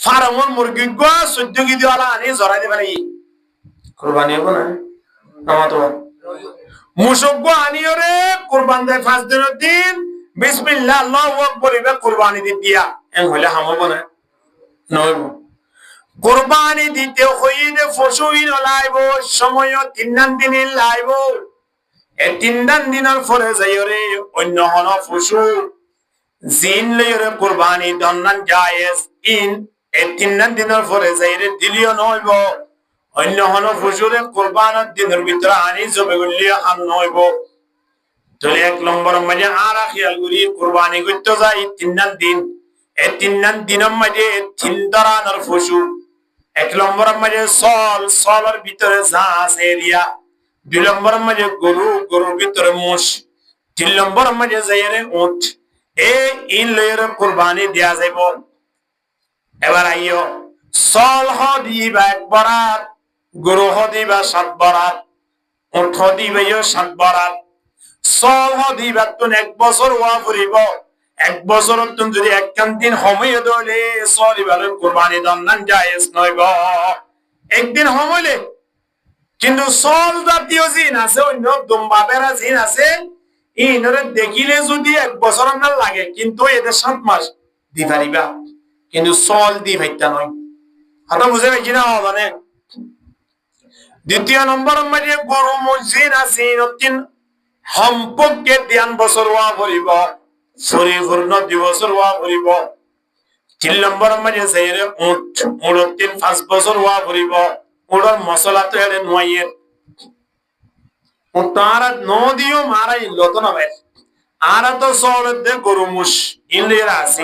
ফার্মর মুরগি গো 14 কেজি ওয়ালা আনি জড়াই দিবে নাকি কুরবানি হবে না নামাতো মুসক গো আনিও রে কুরবান দেয় 5 দিনের দিন বিসমিল্লাহ আল্লাহু আকবার ইবে কুরবানি দিয়া এম হইলে হামবো না নইব কুরবানি দিতে হইলে ফসুইন লাইব সময় 3 দিন লাইব এই 3 দিনের পরে যাইও রে অন্য হন ফসু জিন লইরে কুরবানি দন্নান জায়েজ ইন এই 3 দিনের পরে যাইরে দিলিও নইব অন্য হন ফসুরে কুরবানের দিনের ভিতরে আনি জবে গলিয়া আন নইব তাহলে 1 নম্বর মানে আর খেয়াল করি কুরবানি করতে যাই 3 দিন এই 3 দিনের মধ্যে 3 ধরনের ফসু 1 নম্বর মধ্যে সলের ভিতরে যা আছে এরিয়া 2 নম্বর মধ্যে গরুর ভিতরে মোষ 3 নম্বর মধ্যে যাইরে উট এই ইন লয়ের কুরবানি দেয়া যাইব এবার আইও সল দিবা 1 বরাত গরু দিবা 7 বরাত উট দিবা 7 বরাত সল দিবা তুন 1 বছর ওয়া ফুরিব 1 বছর তুন যদি একখান দিন সময় দলে সলিবার কুরবানি দন্নান জায়েজ নইব একদিন হমলে কিন্তু সল জাতীয় জিন আছে অন্য দুম্বা বেড়া জিন আছে ইনরে দেখিলে যদি 1 বছর না লাগে কিন্তু এদের 7 মাস দি পারিবা কিন্তু সল দি ভাইতা নয় হাতা বুঝে পাইছি না মানে দ্বিতীয় নম্বর মানে গরু মসজিদ আছে তিন সম্পর্কে 3 বছর ওয়া করিব পরিপূর্ণ 2 বছর ওয়া করিব 3 নম্বর মানে যাইরে উট 5 বছর ওয়া করিব ওড়র মশলা তো এর নয়ের তারা নদিও মারাই লত না ভাই আর তো সওলত দে গরু মুশ ইনলেরা আছে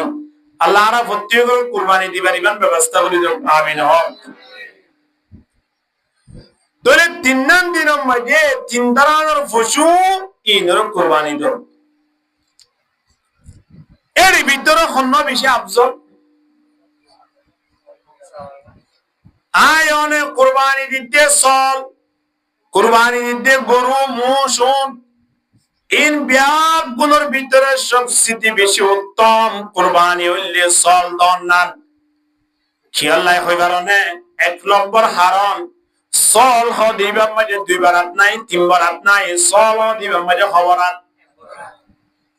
আল্লাহরা প্রত্যেক কুরবানি দিবার ইমান ব্যবস্থা করে দেন আমিন হক তোরে 3 দিনের মধ্যে 3 ধরনের পশু ইনর কুরবানি দাও এর ভিতরে হন্য বেশি আফজল আয়নে কুরবানি দিতে সল কুরবানি দিতে গরু মোষ ইন ব্যাগ গুলোর ভিতরে সবচেয়ে বেশি উত্তম কুরবানি হইলে সল দন্নান খেয়াল লাই হই কারণে 1 নম্বর হারাম সল দিবার মাঝে 2 বরাত নাই 3 বরাত নাই সল দিবার মাঝে খবরাত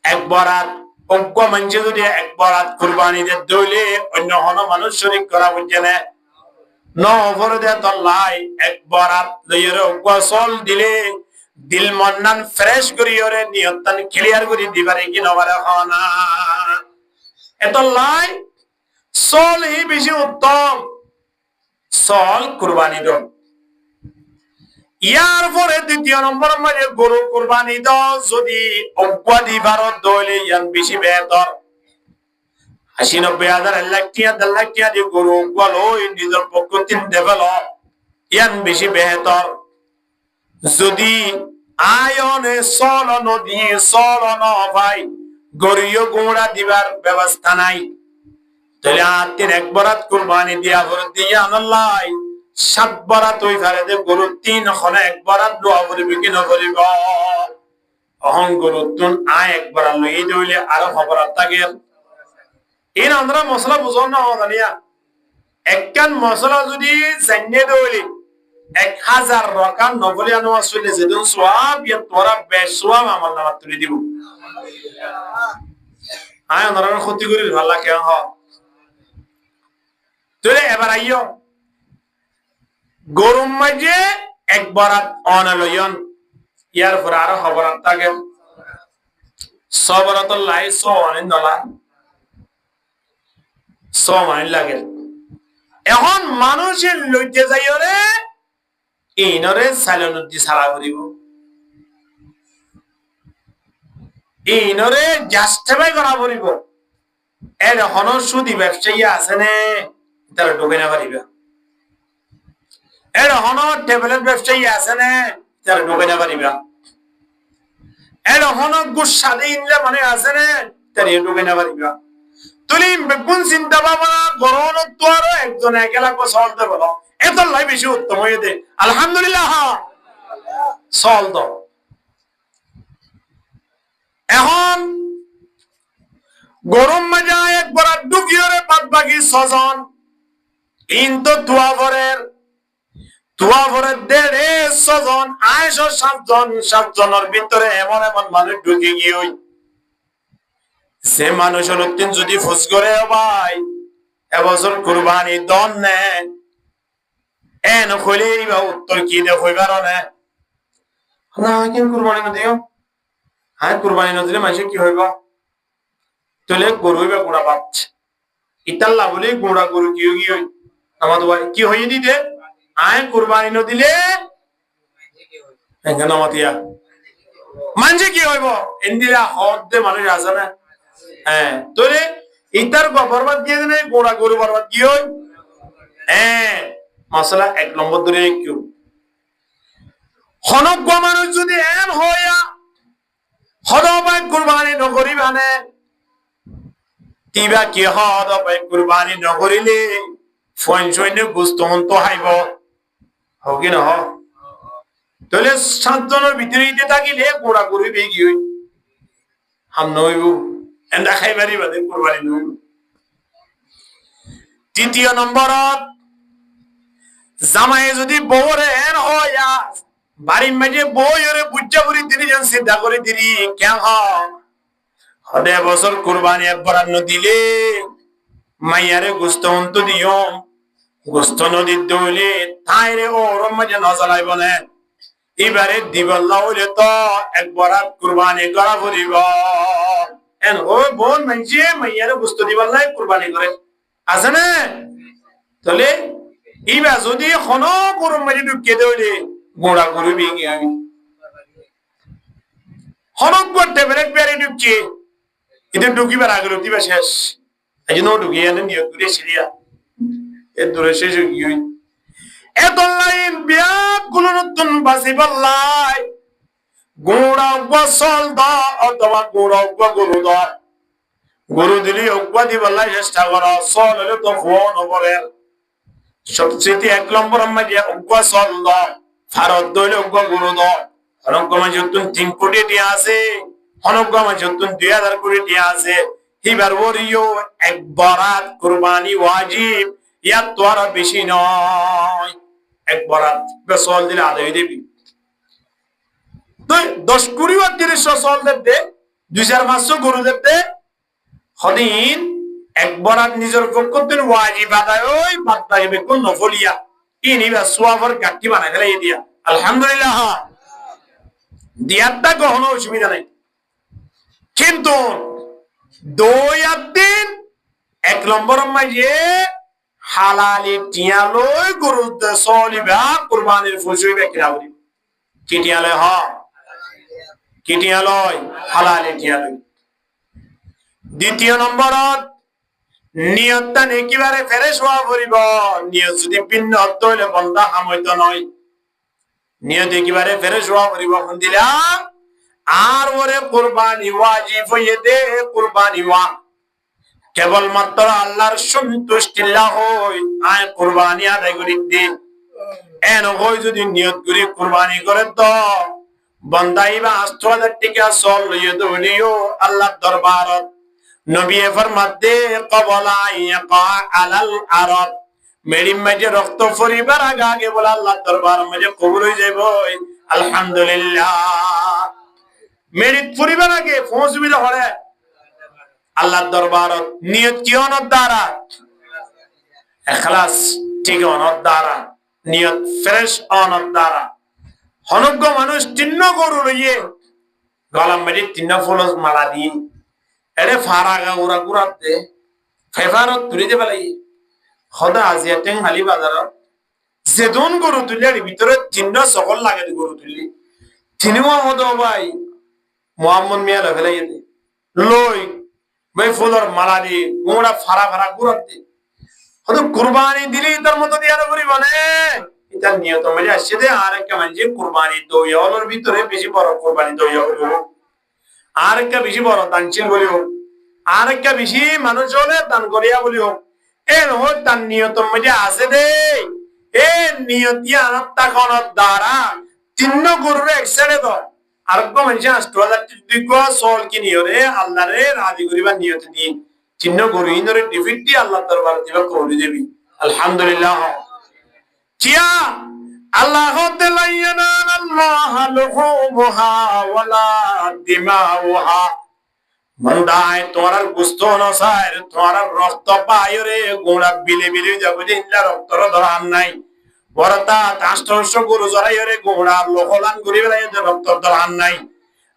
1 বরাত অজ্ঞ মানুষ যদি 1 বরাত কুরবানি দিয়ে দইলে অন্য হন মানুষ শরীক করা বুঝছে না নভর দে তল্লাই 1 বরাত লইরে অজ্ঞ সল দিলে দিল মন্নান ফ্রেশ করি ওরে নিয়তন ক্লিয়ার করি দিবারে কি নবারে হনা এত লাই সল হি বেশি উত্তম সল কুরবানি দাও ইয়ার পরে 2 নম্বর মানে গরু কুরবানি দাও যদি অজ্ঞ দিবার দইলে ইয়ান বেশি বেহতর 80-90 লাখ টিয়া 10 লাখ টিয়া দিয়ে গরু অজ্ঞ লই নিজের পক্ষ তিন দেবেল ইয়ান বেশি বেহতর যদি আয়নে সল নদী সল ন ভাই গরিয় গোড়া দিবার ব্যবস্থা নাই তাহলে আতিন 1 বরাত কুরবানি দিয়া করে দিয়া আল্লাহ 7 বরাত ওই ঘরে দে গরু 3 খনে 1 বরাত দোয়া করিবে কি না করিব অহং গরু তুন 1 বরাত লই দইলে আর খবরাত থাকে এই আমরা মশলা বুঝো না জানিয়া একখান মশলা যদি জানিয়ে দইলে 1000 রাকাত নবলি আনোয়া চলে যেদিন সওয়াব ইয়া তোরা বেশ সওয়াব আমার নামে তুলে দিব আয় আমরা ক্ষতি করি ভালো লাগে হ তুলে এবার আইও গরুর মাঝে 1 বরাত অনালয়ন ইয়ার পর আর খবরাত থাকে সবরাত লাই সোয়ানি নলা সোয়ানি লাগে এখন মানুষের লইতে যাইও রে ইনরে সালনুদ্দি সালা করিব ইনরে জাস্টিফাই করা করিব এর হন সুদি ব্যবসায়ী আছে নে তারা ঢুকে না পারিবা এর হন ট্যাবলেট ব্যবসায়ী আছে নে তারা ঢুকে না পারিবা এর হন গুসা দিনলে মানে আছে নে তারা ঢুকে না পারিবা তুমি বেগুন চিন্তা ভাবনা গরম তো আর একজন একলা কো চলতে বলো এত লাই বেশি উত্তম হয়ে দে আলহামদুলিল্লাহ চল তো এখন গরম মজা 1 বরাত ঢুকিও রে 5 বাকি 6 জন কিন্তু তুয়াফরের 150 জন 7 জনের ভিতরে এমন এমন মানুষ ঢুকে গিয়ে সে মানুষ হলো যদি ফুস করে ভাই এবছর কুরবানি দন নে এন হইলে বা উত্তর কি দে হইবার না কেন কুরবানি নদিও হ্যাঁ কুরবানি নদিলে মানুষ কি হইব তাহলে গরু হইবে গুড়া পাচ্ছে ইতাল্লা বলে গুড়া গরু কি হই আমাদের ভাই কি হইয়ে দিতে আয় কুরবানি নদিলে এখানে মাতিয়া মানছে কি হইব ইন্দিরা হদ দে মানুষ আছে না হ্যাঁ তোরে ইতার বরবাদ দিয়ে দেনে গোড়া গরু বরবাদ কি হই হ্যাঁ মশলা 1 নম্বর ধরে কিউ হনক মানুষ যদি এন হইয়া হদবাই কুরবানি নকরি মানে তিবা কি হদবাই কুরবানি নকরিলে ফোন সৈন্য গুস্ত হন্ত হাইব হকি না তাহলে 7 জনের ভিতরে ইতে থাকিলে গোড়া গরু বেগি হই হাম নইব এন্ডা খাইবারি বাদে কুরবানি নইব তৃতীয় নম্বরত জামাই যদি বউরে এন হইয়া বাড়ির মাঝে বউরে বুঝা বুড়ি তিনি যেন চিন্তা করে দিলি কেন হদে বছর কুরবানি একবার দিলে মাইয়ারে গোস্ত অন্ত দিও গোস্ত নদীর দৌলে তাইরে ওর মাঝে নজরাই বলে এবারে দিবল্লা হইলে তো একবার কুরবানি করা ফুরিব এন ও বোন মাইছে মাইয়ারে গোস্ত দিবল্লাই কুরবানি করে আছে না তাহলে এইবার যদি কোনো গরুর মাঝে ঢুকিয়ে দেওয়া গোড়া গরু ভেঙে আমি হনক করতে বেরেক বেড়ে ঢুকছে এদের ঢুকিবার আগে দিবা শেষ এই জন্য ঢুকিয়ে আনে নিয়োগ করে সিরিয়া এর দূরে শেষ হয়ে এত লাইন বিয়াক গুলো নতুন বাসি পাল্লাই গোড়া উগ্বা চল দা অথবা গোড়া উগ্বা গরু দা গরু দিলি উগ্বা দিবাল্লাই চেষ্টা করা চল হলে তো ফোন হবে সবচেয়ে 1 নম্বর মাঝে উগ্বা চল দা ফারত দইলে উগ্বা গরু দা হনক মাঝে 3 কোটি টিয়া আছে হনক মাঝে 2000 কোটি টিয়া আছে হিবার ওরিও একবারাত কুরবানি ওয়াজিব ইয়া তো আর বেশি নয় একবারাত বেসল দিলে আদায় দিবি তো 10 কোটি বা 30 সল দেবে 2500 গরু দেবে হদিন একবারাত নিজের পক্ষ থেকে ওয়াজিব আদায় ওই বাদ যাবে কোন নফলিয়া ইনিবা সোয়াবর গাটি বানাই ফেলে দিয়া আলহামদুলিল্লাহ দিয়াটা কোনো অসুবিধা নাই কিন্তু 2 দিন 1 নম্বর মাঝে হালালি টিয়ালই গরু চলিবা কুরবানির ফুসইবে কিরাবি কিটিয়ালে কিটিয়ালই হালালি টিয়ালই দ্বিতীয় নম্বরত নিয়তটা একেবারে ফেরেশ হওয়া পড়িব নিয়ত যদি ভিন্ন অর্থ হইলে বন্ধা হামইত নয় নিয়ত একেবারে ফেরেশ হওয়া পড়িব কোন দিলা আর ওরে কুরবানি ওয়াজিব হয়ে দে কুরবানি ওয়া কেবলমাত্র আল্লাহর সন্তুষ্টি লাভ হয় আয় কুরবানি আদায় করি দে এন হই যদি নিয়ত করি কুরবানি করে তো বন্দাইবা 8000 টাকা চল লইয়ে দলিও আল্লাহর দরবারত নবী ফরমাতে ক্বাবলা ইয়াকা আলাল আরব মেরি মাঝে রক্ত ফরিবার আগে বলে আল্লাহর দরবার মাঝে কবুল হয়ে যাইব আলহামদুলিল্লাহ মেরি ফরিবার আগে পৌঁছবিলে হরে আল্লাহর দরবারত নিয়ত কি অনর দ্বারা ইখলাস ঠিক অনর দ্বারা নিয়ত ফ্রেশ অনর দ্বারা হনজ্ঞ মানুষ 3 গরু লইয়ে গলাম মেরি 3 ফুলস মালা দিয়ে এরে ফারাগা উরা গুরাতে ফেভারত তুলে দে বলাই খোদা আজিয়া টেং হালি বাজার যেদন গরু তুলিয়ার ভিতরে 3 সকল লাগে গরু তুলি 3 হদ ভাই মোহাম্মদ মিয়া ফেলাই দে লই ভাই ফুলর মালা দি গোড়া ফারা ফারা গুরাতে হয়তো কুরবানি দিলি তার মতো দিয়ার করি মানে এটা নিয়ত মানে আসছে দে আর একটা মানে কুরবানি দইয়ার ভিতরে বেশি বড় কুরবানি দইয়া হলো আর একটা বেশি বড় দানশীল বলিও আর একটা বেশি মানুষ হলে দান করিয়া বলিও এর হোক তার নিয়ত মধ্যে আছে দে এ নিয়তিয়া আনাত্তা কোন দ্বারা 3 গরুরে একসাথে তো আর কো মানুষ 8000 টাকা সল কি নিয়রে আল্লাহরে রাজি করিবা নিয়ত দি 3 গরু ইনরে ডিফিটি আল্লাহ দরবার দিবা করে দেবি আলহামদুলিল্লাহ। কিয়া আল্লাহ আল্লাহ লুহুমুহা ওয়ালা দিমাউহা, বন্দায় তোমার গোস্ত নসায় তোমার রক্ত পায় রে গোড়া বিলে বিলে যাবো যে ইল্লা রক্তর ধরান নাই বরতা আষ্টর্ষ গরু জরাই রে গোড়া লোহলান ঘুরি বেড়াই রক্তর ধরান নাই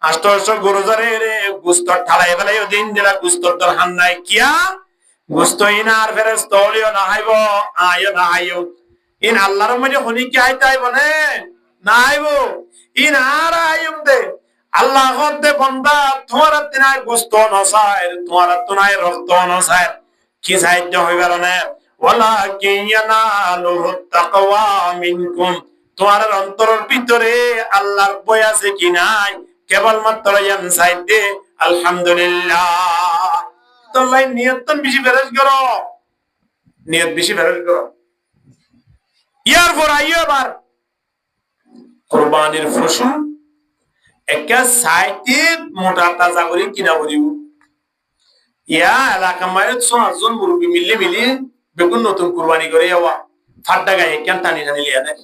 আষ্টর্ষ গরু জরে রে গোস্ত ঠালাই বেলাই দিন দিলা গোস্তর ধরান নাই। কিয়া গোস্ত ইনার ফেরেস্ত হলিও না হাইব আয় না আইও ইন আল্লাহর মধ্যে হনি কি আইতাই বলে না আইব ইন আর আইম দে আল্লাহ হতে বন্দা তোমার তিনায় গোস্ত নসায় তোমার তুনায় রক্ত নসায় কি সাহায্য হইবার না ওয়ালাকিন ইয়ানালুহু তাকওয়া মিনকুম, তোমার অন্তরের ভিতরে আল্লাহর ভয় আছে কি নাই কেবলমাত্র ইয়ান সাইদে আলহামদুলিল্লাহ। তোলাই নিয়ত বেশি ফেরজ করো, নিয়ত বেশি ফেরজ করো। ইয়ার পর আইও আবার কুরবানির ফসল একটা সাইতে মোটা তাজা করে কিনা করিব। ইয়া এলাকা মায়ের 6 জন মুরব্বী মিলি বেগুন নতুন কুরবানি করে যাওয়া ফাড্ডা গায়ে কেন টানি টানি লিয়া দেয়,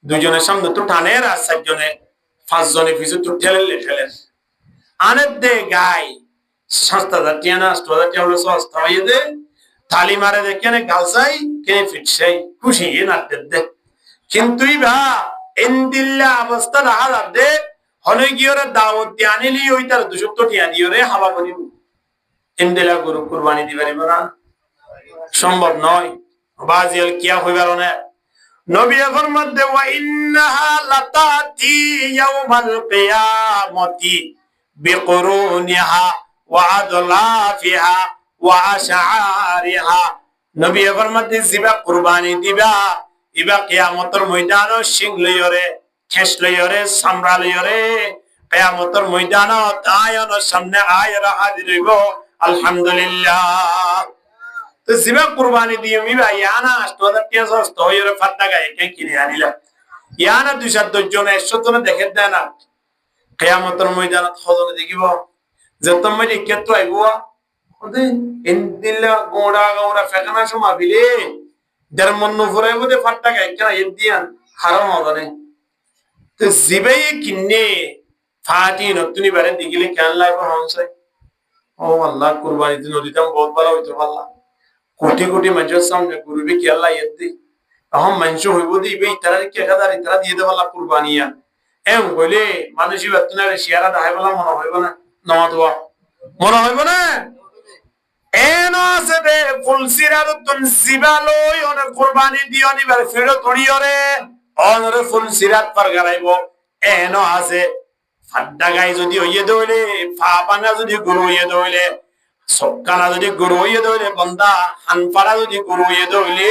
দুজনের সামনে তো টানের আর 4 জনে 5 জনে পিছু তো ঠেলে আনের দে গাই 7,000 টাকা না 8,000 টাকা হলো সস্তা হয়ে দে থালি মারে দে কেন গালসাই কেন ফিটসাই খুশি নাটতে দে। কিন্তু ইবা ইনদিল্লা অবস্থা রাহা দে হনে গিয়রে দাওয়াত দি আনিলি ওই তার 200 টাকা দিয়রে হাওয়া করিব ইনদিল্লা গরু কুরবানি দিবারিব না, সম্ভব নয়। বাজিল কিয়া হইবার না নবী ফরমাতে ওয়া ইন্নাহা লাতাতি ইয়াউমাল কিয়ামতি বিকুরুনিহা ওয়া আদলাফিহা ওয়া আশআরিহা, নবী ফরমাতে জিবা কুরবানি দিবা ইবা কিয়ামতের ময়দানে সিং লইরে ঠেস লইরে সামরা লইরে কিয়ামতের ময়দানে আয়ানোর সামনে আয়রা হাজির হইব। আলহামদুলিল্লাহ। তো জিবা কুরবানি দিয়ে মিবা ইয়ানা 8,000 টাকা সস্তা হইরে ফাড্ডা গায়ে কে কিনে আনিলা ইয়ানা 200 জন 100 জন দেখে দেয় না কিয়ামতের ময়দানে খজনে দেখিব যে তুমি ক্ষেত্র আইব ওদে ইনদিল্লা গোড়া গোড়া ফেকানা সমা বিলে যার মন নফরে বদে ফাড্ডা গায়ে কেন ইদিয়ান হারাম হবে। তো জিবাই কিনে ফাটি নতুনি বারে দিগিলে কেন লাগবে হংসাই ও আল্লাহ কুরবানি দিন দিতাম বহুত ভালো হইতো। আল্লাহ কোটি কোটি মানুষের সামনে গুরুবে কি আল্লাহ ইয়েদি এখন মানুষ হইব দিবে ইতারা কি একাদার ইতারা দিয়ে দেব আল্লাহ কুরবানিয়া এম বলে মানুষই বাতনারে শিয়ারা দাহাই বলা মনে হইব না নমাতোয়া মনে হইব না এনো আছে দে ফুলসিরার তুন জিবালই অনে কুরবানি দিও নিবার ফেরত ধরিয়রে অনরে ফুলসিরাত পার গারাইব এনো আছে ফাড্ডা গাই যদি হইয়ে দইলে ফাপানা যদি গুরু হইয়ে দইলে সকানা যদি গুরু হইয়ে দইলে বন্দা হানপাড়া যদি গুরু হইয়ে দইলে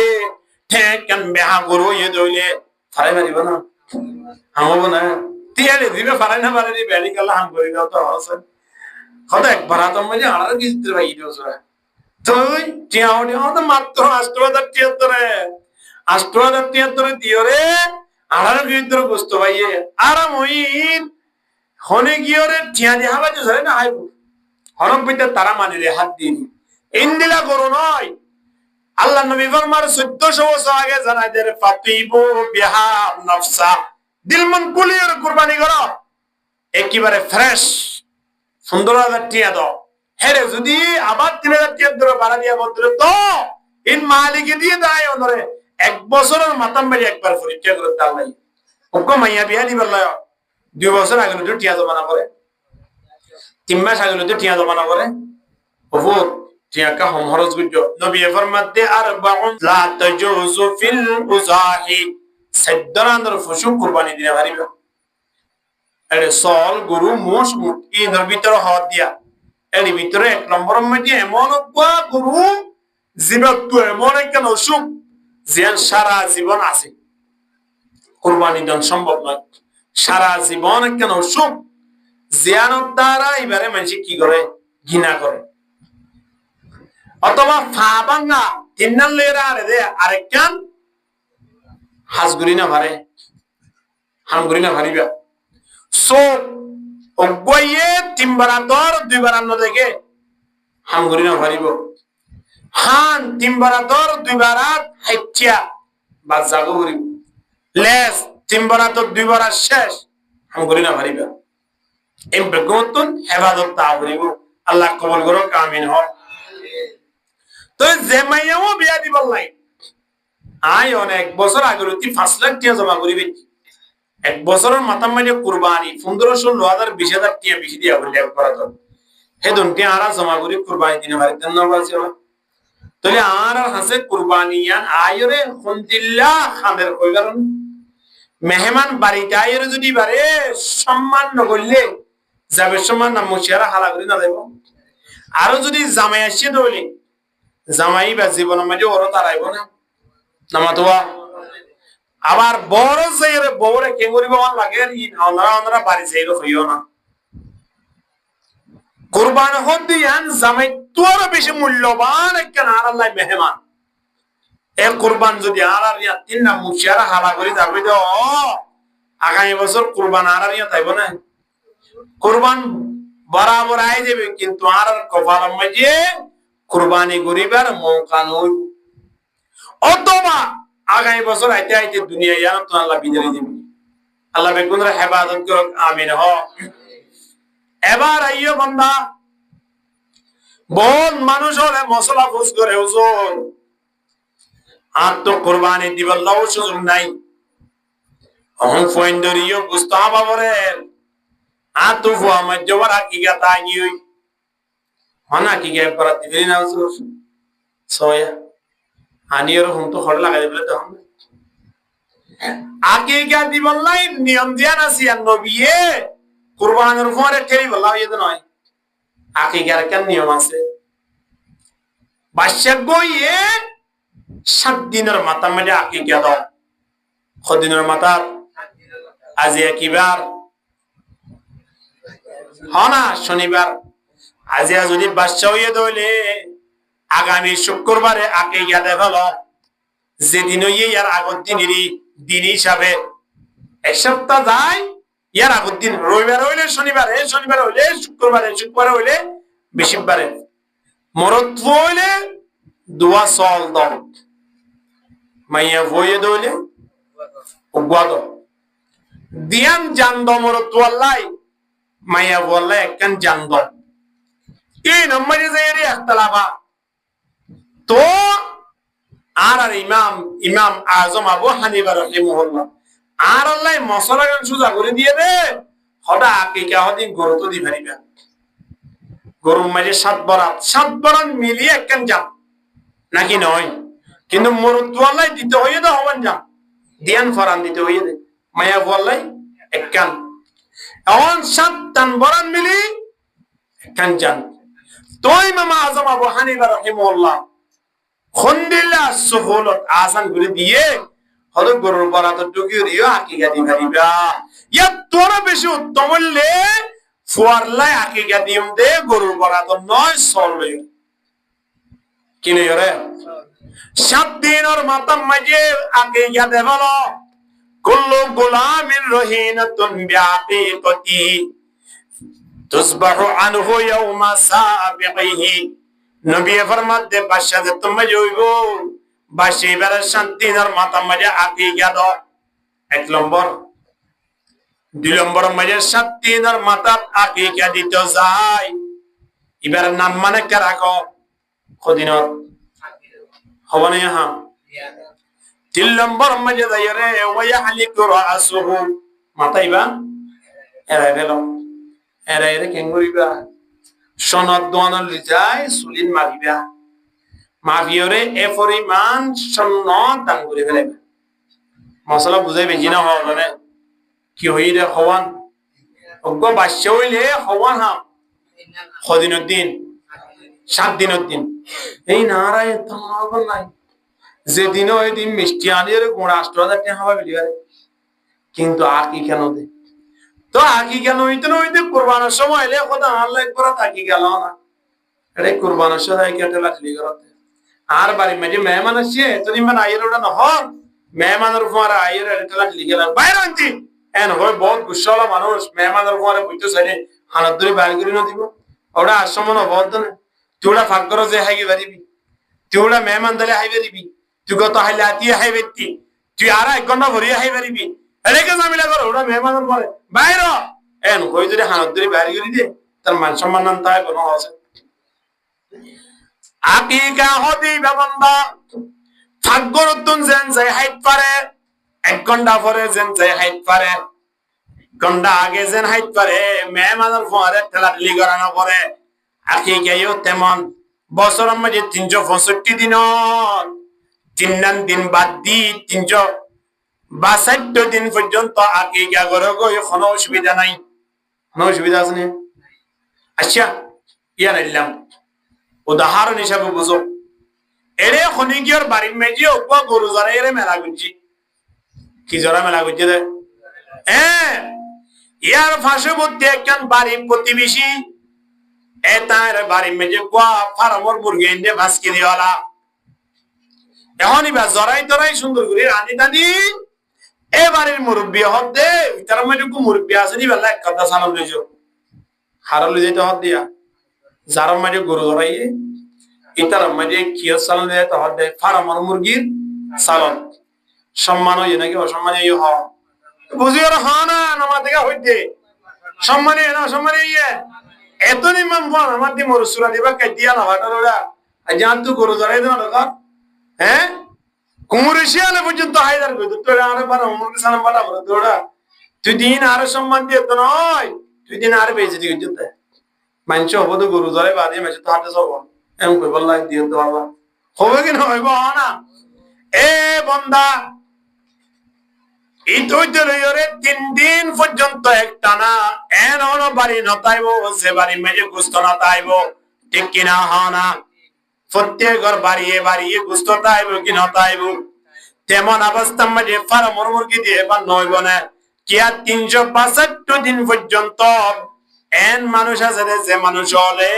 ঠেকান বেহা গুরু হইয়ে দইলে ফারাই মারিব না হামব না তিয়ালে দিবে ফারাই না পারে বেড়ি গেল হাম করি দাও তো আছে কত একবার তো মজা আর গিস্ত্র ভাই দিওসরা তুই টিয়াওডি তো মাত্র 8,073 দিও রে আর গিস্ত্র গোস্ত ভাইয়ে আরাম হইন হনে গিয়রে টিয়া দি হাবা জরে না আইব হরম বিতে তারা মানিলে হাত দিন ইনদিলা করো নয়। আল্লাহ নবী ফরমার 1400 বছর আগে জানাই দে ফাতিবু বিহা নফসা দিল মন কুলিয়র কুরবানি করো একেবারে ফ্রেশ সুন্দর টিয়া দাও হেরে যদি আবার 3,000 টাকা ধরে বাড়া দিয়া বদলে তো ইন মালিকে দিয়ে দেয় ওনরে 1 বছরের মাতাম বাড়ি একবার পরীক্ষা করে দাও নাই ওকো মাইয়া বিয়া দিবার লয় 2 বছর আগে যদি টিয়া জমা না করে 3 মাস আগে যদি টিয়া জমা না করে ওহো টিয়া কা হম খরচ গুজো নবী ফরমাতে আরবাউন লা তাজুজু ফিল উযাহি সাদরানর ফুসু কুরবানি দিনা পারিবা এর সল গুরু মোশ মুকি নর ভিতর হাত দিয়া এর ভিতরে 1 নম্বর মধ্যে এমন কোয়া গুরু জীবত তো এমন কেন অসুখ যেন সারা জীবন আছে কুরবানি দান সম্ভব নয় সারা জীবন কেন অসুখ জিয়ানত দ্বারা এবারে মানুষ কি করে ঘৃণা করে অথবা ফাবাঙ্গা তিন্নান লেরা আরে দে আরেকখান হাজগুরি না ভারে হামগুরি না ভারিবা সো অগয়ে 3 বার দর 2 বার ন দেখে হামগুরি না ভারিব হান 3 বরাতর 2 বারাত হাইচিয়া বা জাগো করি লেস 3 বরাতর 2 বরাত শেষ আম করি না পারিবা এই বেগমতন হেফাজত তা করিব আল্লাহ কবুল করুক আমিন হ তো যে মাইয়াও বিয়া দিব লাই আই অনেক বছর আগে 5 লাখ টাকা জমা করিবে এক বছরের মাথা মানে কুরবানি 15-16,000 20,000 টাকা বেশি দিয়া বলে একবার তো হে দুনটি আরা জমা করি কুরবানি দিনে বাড়ি দেন না বলছিল তাহলে আর হাসে কুরবানিয়ান আয়রে খুনদিল্লাহ খানের কইগারন মেহমান বাড়িতে আয়রে যদি বারে সম্মান ন করলে যাবে সম্মান না মুশিয়ারা হালা করে না দেব আর যদি জামাই আসে দইলে জামাই বা জীবন মাঝে ওর তারাইব না নামাতোয়া আবার বড় যাইরে বড় কে করিব লাগে আমরা বাড়ি যাইরো হইও না কুরবান হদিয়ান জামাই তোর বেশি মূল্যবান কেন আর আল্লাহ মেহমান এ কুরবান যদি আর ইয়া তিন না মুশিয়ারা হালা করে যাবে তো আগামী বছর কুরবান আর ইয়া তাইব না কুরবান বরাবর আই যাবে কিন্তু আর কপালের মাঝে কুরবানি গরিবার মৌকা নই অথবা আগামী বছর আইতে আইতে দুনিয়া জানো তো আল্লাহ বিদায় দিবে আল্লাহ বেগুনরা হেফাজত করুক আমিন হ এবার আইয়ো বান্দা বহুত মানুষ হলে মশলা ফুস করে হুজুর আর তো কুরবানি দিবার লাও সুযোগ নাই অহন ফয়েন্ডরিও গুস্তা বাবরে আর তো ফুয়া মজ্জবার হাকিকাত আইয়ই হনা কি গে করা দিবি না হুজুর সোয়া আনিয়র হুম তো হড় লাগাই দিবলে তো হাকিকা দিবার লাই নিয়ম দিয়া না সিয়ান নবিয়ে কুরবানের পরে টেরি বলাও ইয়ে নয় হাকিকার কেন নিয়ম আছে বাদশা গইয়ে 7 দিনের মাথা মেরে আকিকা দাও কদিনের মাথা আজ কিবার হনা শনিবার আজ যদি বাদশা হইয়ে দইলে আগামী শুক্রবারে আকিকা দেখালো যেদিন হইয়ে ইয়ার আগের দিনেরই দিন হিসাবে এক সপ্তাহ যায় ইয়ার আগের দিন রবিবার হইলে শনিবারে শনিবার হইলে শুক্রবারে শুক্রবারে হইলে বৃহস্পতিবারে মরদ হইলে দুয়া সল দাও মাইয়া হইয়ে দইলে উগাদ দিয়ান জান্দ মরদ ওয়াল্লাই মাইয়া ওয়াল্লাই একখান জান্দ এই নম্বরে যে এর ইখতিলাফা তো আর ইমাম আজম আবু হানিফা রাহিমাহুল্লাহ আর আল্লাহ মশলা গান সুজা করে দিয়ে দে হদা আকিকা হদিন গরু তো দি পারিবা গরুর মাঝে 7 বরাত মিলিয়ে একখান যান নাকি নয় কিন্তু মরুদ্দাল্লাই দিতে হইয়ে তো হবেন যান দিয়ান ফরান দিতে হইয়ে দে মায়া বললাই একখান এখন 7 বরাত মিলি একখান যান তো ইমাম আজম আবু হানিফা রাহিমাহুল্লাহ খুনদিল্লাহ সুহুলত আসান করে দিয়ে হলো গরুর বরাত ঢুকিয়ে দিও আকিকা দি পারিবা ইয়া তোর বেশি উত্তম হলে ফুয়ারলাই আকিকা দিম দে গরুর বরাত নয় চলবে কিনে রে 7 দিনের মাথা মাঝে আকিকা দে বলো কুল্লু গুলামিন রহিনাতুন বিআকিকাতি তুসবাহু আনহু ইয়াউমা সাবিহি নবী ফরমাতে বাদশা তুমি জইবো বাসি বেলা 7 দিনের মাথা মাঝে আকিকা দাও 1 নম্বর 2 নম্বর মাঝে 7 দিনের মাথা আকিকা দিতে যায় এবার নাম মানে কে রাখো কদিনত হবনে হ্যাঁ 3 নম্বর মাঝে যাইরে ওয়া হালিকু রাসুহু মাথাইবা এরা কেঙ্গুরিবা সনদ দোয়ান লিজাই সুলিন মারিবা মাফিয়রে এ পরিমাণ সন্নত দান করে ফেলবে মশলা বুঝাই বেশি না হওয়া মানে কি হইরে হওয়ান অজ্ঞ বাস্য হইলে হওয়ান হাম কদিনের দিন 7 দিনের দিন এই নারায় তোমার নাই যেদিন ওই দিন মিষ্টি আনিয়ে গোড়া 8,000 টাকা হবে বিলিয়ারে কিন্তু আকি কেন দে তো আকি কেন হইতে না হইতে কুরবানের সময় এলে খোদা আল্লাহ একবার থাকি গেল না এটা কুরবানের সময় কেটে লাগলি করতে আর বাড়ি মাঝে মেহমান আসছে তুমি মানে আইয়ের ওটা না হন মেহমানের উপর আইয়ের এটা লাগলি গেলাম বাইরে আনছি এন হয় বহুত গুসালা মানুষ মেহমানের উপরে বুঝতে চাইলে হানত ধরে বাইরে করে না দিব ওটা আসমন অবদ্ধ না তুই ওটা ফাঁক করো যে হাইকে পারিবি তুই ওরা মেহমান দলে হাইবে দিবি, তুই কত হাইলে আতিয়ে হাইবে, তুই আর 1 ঘন্টা ভরিয়ে হাইবে দিবি, এনেকে জামিলা করো ওরা মেহমানের পরে বাইর এন কই যদি হানত ধরে বাইরে করে দিয়ে তার মান সম্মান নাম তাই কোনো আছে। আকিকা হদি বান্দা ভাগ্যর উত্তম যেন যাই হাইট পারে, 1 ঘন্টা পরে যেন যাই হাইট পারে, ঘন্টা আগে যেন হাইট পারে, মেহমানের পরে ঠেলাঠেলি করানো করে। আকিকাইও তেমন বছরের মাঝে 365 দিন, 3 দিন বাদ দি 362 দিন পর্যন্ত আকিকা করে গই, কোনো অসুবিধা নাই, কোনো অসুবিধা আছে না? আচ্ছা ইয়া নিলাম উদাহরণ হিসাবে বুঝো, এরে খনিকিয়র বাড়ির মেজি ওপা গরু জরা এরে মেলা গুজি, কি জরা মেলা গুজি রে? ইয়ার পার্শ্ববর্তী একজন বাড়ির প্রতিবেশী, তার বাড়ির মেজে কুয়া ফার্মর মুরগি এনে ভাসকি দিওয়ালা, এখনই বা জরাই তরাই সুন্দর করে রাঁধি টানি এ বাড়ির মুরব্বী হত দে, তার মধ্যে মুরব্বী আছে নি বেলা 1 কথা সালাম লইছো হারা লই যাইতে হত দিয়া, যার মাঝে গরু জরাই ইতার মাঝে কিয় সালাম দিয়ে তো হত দে ফার্মর মুরগির সালাম, সম্মান হই নাকি অসম্মান হই? হ বুঝি ওরা হ না নামা দেখা হইতে সম্মানে না সম্মানে ইয়ে এত নিমান ফোন আমার দি মরসুরা দিবা কাই দিয়া না ভাটার ওরা জান তুই গরু জরাই দেওয়া দরকার। কুমুর শিয়ালে পর্যন্ত হায়দার কই তো আরে পারা মুরগি সালাম পাঠা বলে তোরা, তুই দিন আরো সম্মান দিয়ে তো নয়, তুই দিন আরো বেঁচে দিকে যেতে মানছ হবো তো গরু জরাই বাদে মেছে তো হাতে সব এমন কই বললাই দিয়ে তো বাবা হবে কি না হইব না? এ বন্দা এই তো 3 দিন পর্যন্ত একটানা এন বাড়ি নতাইব, সে বাড়ি মেজে গুস্ত নতাইব, ঠিক কিনা? হ না? প্রত্যেকর বাড়িয়ে বাড়িয়ে গুস্ত তাইব কি নতাইব? তেমন অবস্থা মাঝে ফার্মর মুরগি দিয়ে বা নইব না কি আর 365 দিন পর্যন্ত এন মানুষ আছে যে মানুষ হলে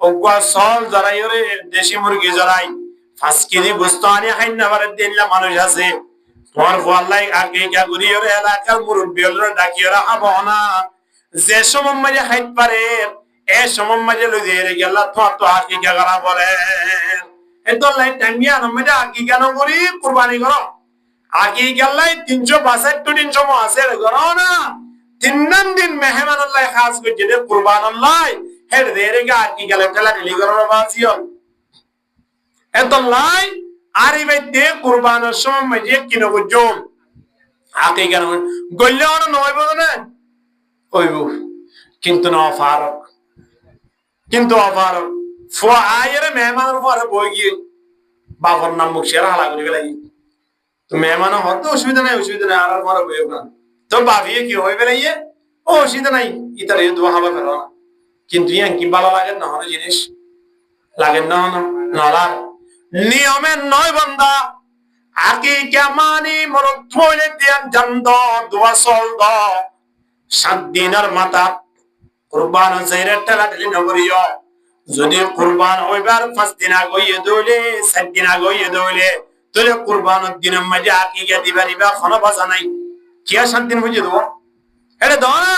ওগুয়া সল জড়াই রে দেশি মুরগি জড়াই 5 কেজি গুস্ত আনি খাই না পারে দিনলা মানুষ আছে। তোমার ফলাই আগে গা ঘুরিয়ে এলাকার মুরব্বী হল ডাকিয়ে খাবো না, যে সময় মাঝে খাইত পারে এ সময় মাঝে লই দিয়ে গেলা তোমার তো আকিকা করা বলে এত লাই টাইমিয়া নমে আকিকা ন করি কুরবানি করো, আকিকা লাই 362 দিন সময় আছে করো না, 3 দিন মেহমান আল্লাহ খাস করে যে কুরবান আল্লাহ হেড দেরে গা আকিকা লাই ঠেলা ঠেলি করো বাসিও এত লাই আরে ভাই দে কুরবানের সময় মাঝে কিনো গজো আকিকা ন গল্লে আর নইব না কইব, কিন্তু না ফারক, কিন্তু অফারক ফুয়া আয়ের মেহমানের পরে বই গিয়ে বাবার নাম মুখ সেরা হালা করে গেলাই তো মেহমান হতো অসুবিধা নাই, অসুবিধা নাই আর পরে বই না তো ভাবিয়ে কি হয়ে বেলাইয়ে ও অসুবিধা নাই ইতার এই দোয়া হাবা ফেলো না, কিন্তু ইয়ান কি ভালো লাগে না হলো জিনিস লাগে না নলার নিয়মের নয় বন্দা আকিকা মানি মরক থইলে দিয়ান জান্দ দোয়া চল দ 7 দিনের মাথা কুরবান যাইরে ঠেলা ঠেলি নগরিও, যদি কুরবান হইবার 5 দিন আগে দইলে 7 দিন আগে দইলে তোলে কুরবানের দিনের মাঝে আকিকা দিবারিবা কোনো বাজা নাই, কি আর 7 দিন বুঝে দেবো এটা দাও না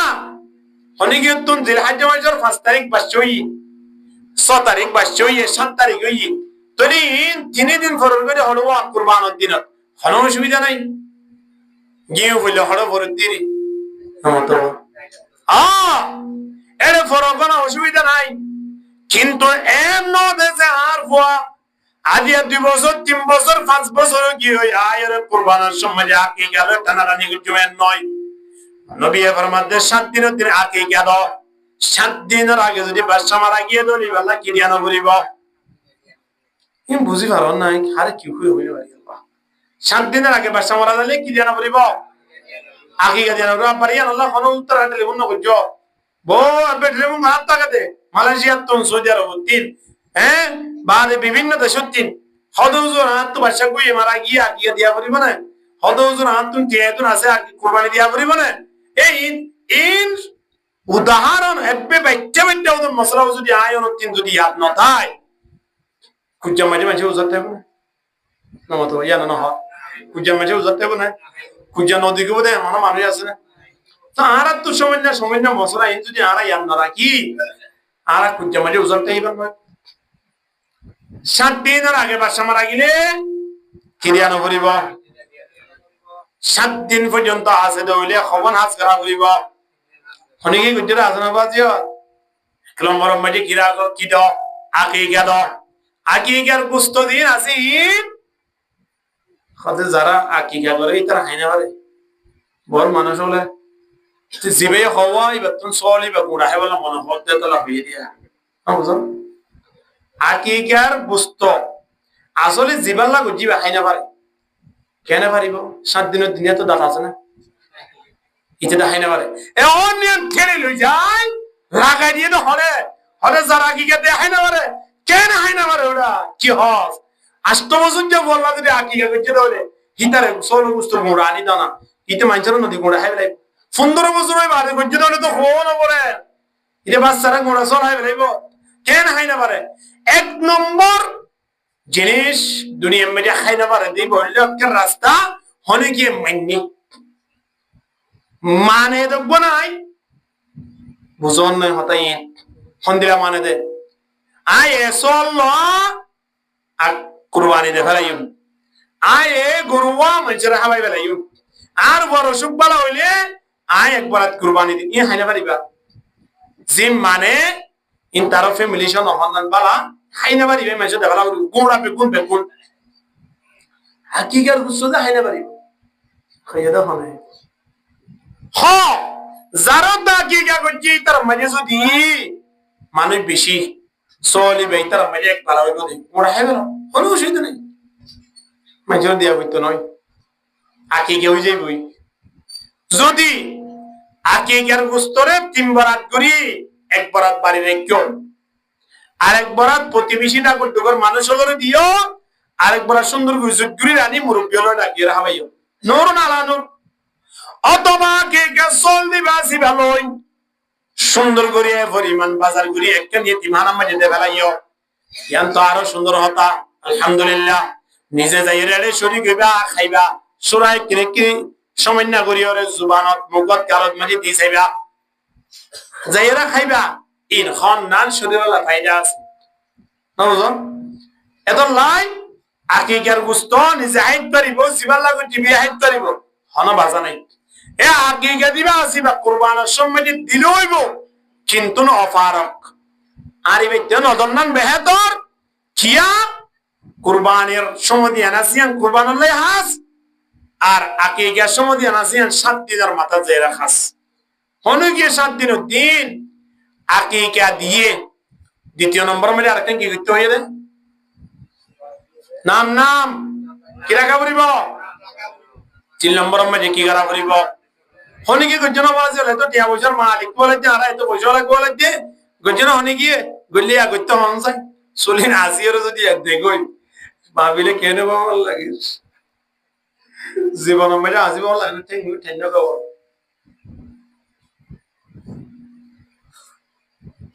অনেকে তুন জিলহজ্জ মাসের 5 তারিখ বাসছই 6 তারিখ বাসছই 7 তারিখ হই তোরি 3 দিন ফরল করে হলো কুরবানের দিন কোনো অসুবিধা নাই, গিয়ে বললে হলো ফরল দিরি তো এর ফরক কোনো অসুবিধা নাই, কিন্তু এম নদেশে আর ফুয়া আজ 2 বছর 3 বছর 5 বছর কি হই আয়ের কুরবানের সময় আকি গেল টানাটানি জুমেন নয়, নবী ফরমাতে 7 দিনের দিন আকি গেল 7 দিনের আগে যদি বাচ্চা মারা গিয়ে দলি বেলা কি দিয়া নবরিব তুমি বুঝি পারো না আরে কি হইল 7 দিনের আগে বাচ্চা মারা গেলে কি দিয়া নবরিব আকি দিয়া নবরিব পারিয়া আল্লাহ কোন উত্তর আনলে মন করছো বো বেটলে মু মাত তাকাতে মালয়েশিয়া তো সৌদি আরব তিন বাদে বিভিন্ন দেশের তিন হদৌজুর হাত তো বাচ্চা কই মারা গিয়া গিয়া দিয়া পড়িব না, হদৌজুর হাত তুমি যেহেতু আছে কুরবানি দিয়া পড়িব না, এই ইন উদাহরণ হেব্বে বাচ্চা বাচ্চা ওদের মশলা যদি আয়ন তিন যদি ইয়াদ নথায় কুজ্জা মাঝে মাঝে উজাতে হবে না মতো ইয়া না হয় কুজ্জা মাঝে উজাতে হবে না, কুজ্জা নদী কে বোধহয় এমন মানুষ আছে না তো আর তো সময় না মশলা এই যদি আর ইয়াদ না রাখি আর কুজ্জা মাঝে উজাতে হইবার নয় 7 দিনের আগে বাচ্চা মারা গেলে কি দিয়া নকরিব 7 দিন পর্যন্ত আছে দইলে খবন হাজ করা করিব হনিকি গুজরা আছে না বাজিও নম্বর মাঝে কিরা কি দ আকিকার গুস্ত দিন আছে হতে যারা আকিকা করে তারা খাই না পারে বড় মানুষ হলে জিবে হওয়া এবার তুমি চলি বা গুড়া হয় বলে মনে হতে তো লাভ দিয়া বুঝো আকিকার গুস্ত আসলে জিবার লাগু জিবা খাই না পারে কেন পারিব 7 দিনের দিনে তো দাঁত আছে না এটা খাই না পারে এ অনিয়ন ঠেলে লই যায় লাগাই দিয়ে তো হরে হরে যারা আকিকা দিয়ে খাই না পারে কেন খাই না পারে ওরা কি হস আষ্ট বছর যে বললা যদি আকিকা করছে তাহলে হিতারে সল গুস্ত গুড়া আনি দাও না ইতে মানুষের নদী গুড়া খাই বেলাই 15 বছর হয় বাদে করছে তাহলে তো হো না পড়ে এটা বাচ্চারা গুড়া সল খাই বেলাইব কেন খাই না পারে 1 নম্বর জিনিস দুনিয়ার মধ্যে খাই না পারে দিব লক্ষ্যের রাস্তা হনে গিয়ে মানে দেখবো নাই বুঝন নয় হতাই হন্দিরা মানে দে আয় এসল আর কুরবানি দে ফেলাইম আয় গরুয়া মানুষের হাবাই ফেলাইম আর বড় অসুখ বালা হইলে আয় একবার কুরবানি দিন খাই না পারিবা জিম মানে ইন তার ফ্যামিলি সহ নহন বালা খাই না পারিবে মানুষ দেখালা গুড়া বেগুন হাকিকার গুছো দা খাই না পারিব খাইয়া দা হনে হ যারা হাকিকা করছে তার মাঝে যদি মানুষ বেশি চলি ভাই তার মাঝে এক পালা হইব দে গুড়া খাই গেল কোনো অসুবিধা নেই মানুষের দিয়া হইতো নয় হাকিকা হয়ে যাইবই যদি হাকিকার গুস্তরে 3 বরাত করি 1 বরাত বাড়ি রেখো আরেক বরাত প্রতিবেশী ডাকুর ডুগর মানুষ হলে দিও আরেক বরাত সুন্দর করে জুগুরি রানী মুরব্বী হলে ডাকিয়ে রাখাইও নূর নালানুর অথবা কে গাছল দিবাসি ভালোই সুন্দর করে পরিমাণ বাজার করি একটা নিয়ে তিমানা মাঝে দে ফেলাইও ইয়ান তো আরো সুন্দর হতা আলহামদুলিল্লাহ নিজে যাই রেড়ে শরীর গইবা খাইবা সুরাই কিনে কিনে সামান্য করি ওরে জুবানত মুখত গালত মাঝে দি চাইবা যাইরা খাইবা ইন খন নান শরীরলা ফায়দা আছে না বুঝো এত লাই আকিকার গুস্ত নিজে হাইট পারিব জিবার লাগু টিভি হাইট পারিব হন বাজা নাই এ আকিকা দিবা আসিবা কুরবানের সময় দিল হইব কিন্তু অফারক আর এই ব্যক্তি নদন্নান বেহেতর কিয়া কুরবানের সময় দিয়ে নাসিয়ান কুরবানের লাই হাস আর আকিকার সময় দিয়ে নাসিয়ান 7 দিনের মাথা যাইরা খাস হন গিয়ে 7 দিনের দিন আকিকা দিয়ে দ্বিতীয় নম্বর মধ্যে আরেকটা কি করতে হইবে নাম কি রাখা পড়িব 3 নম্বর মধ্যে কি করা পড়িব হনি কি গজন বলা চলে তো টিয়া পয়সার মালিক বলে যে আর এত পয়সা লাগবে বলে যে গজন হনি গিয়ে গলিয়া করতে মন চাই চলিন আসিও যদি দেখই ভাবিলে কেন ভালো লাগে জীবনের মধ্যে আসিব লাগে ঠিক ঠেন্ড খাব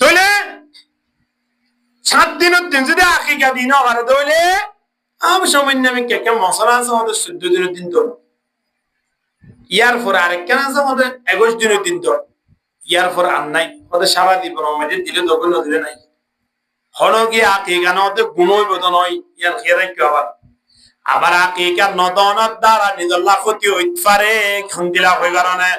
তাহলে 7 দিনের দিন যদি আকিকা দিন আর দইলে আমি সামান্য আমি কে মশলা আছে আমাদের 14 দিনের দিন তো ইয়ার পর আরেক কেন আছে আমাদের 21 দিনের দিন তো ইয়ার পর আর নাই আমাদের সারা জীবন আমাদের দিলে দোকান দিলে নাই হলো কি আকিকা নতে গুণই বদ নয় ইয়ার খেয়াল কি আবার আকিকা নদনত দ্বারা নিজল্লা ক্ষতি হইতে পারে খন্দিলা হই কারণে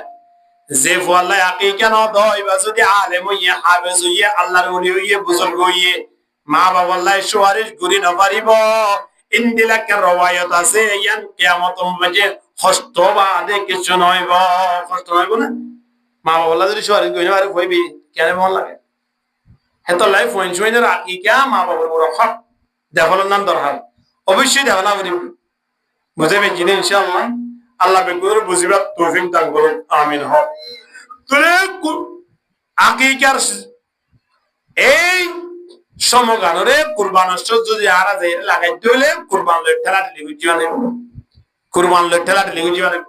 যে ফলে আকিকা নদ হইবা যদি আলেম হইয়ে হাফেজ হইয়ে আল্লাহর ওলি হইয়ে বুজুর্গ হইয়ে মা বাবাল্লাহ সুয়ারিশ গুরি না পারিব ইন্দিলাকে রওয়ায়াত আছে ইয়ান কিয়ামতের মাঝে কষ্ট বাদে কিছু নইব কষ্ট নইব না মা বাবাল্লাহ যদি সুয়ারিশ গুরি না পারে কইবি কেন মন লাগে এত লাইফ ওয়াইন শুইনের আকিকা মা বাবার বড় হক দেখানোর নাম দরকার অবশ্যই দেখানা করিব বুঝাবে জিনে ইনশাআল্লাহ আল্লাহ বেগুর বুঝিবা তৌফিক দান করুন আমিন হক তুলে আকিকার এই সমগানরে কুরবানের যদি আরা যাই লাগাই দিলে কুরবান লই ঠেলা ঠেলি জীবনে কুরবান লই ঠেলা ঠেলি জীবনে